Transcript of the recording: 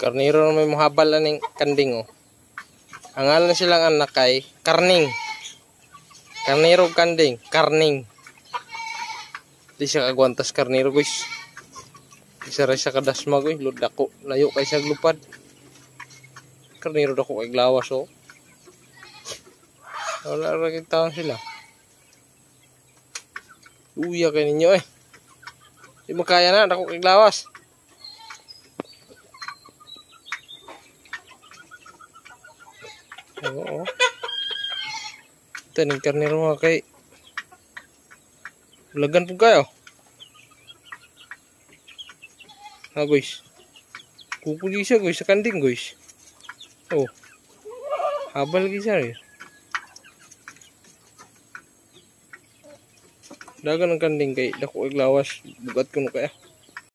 Karniro na may muhabal na ning kanding oh. Ang ngalan silang anak kay Karning. Karniro kanding, Karning. Di siya kagwantas karniro guys. Isa rin siya kadasma guys, ludako, layo kay siya glupad. Karniro dako kay glawas oh. Wala rin taon sila. Uya kay ninyo eh. Di makaya na, dako kay glawas. Oo. Taning karniro mga kay ulagan po kayo. Ha guys. Kukuli siya guys sa kanding guys. Oh. Habal lagi siya eh. Dagan ang kanding kay dako iglawas bugat kuno kaya.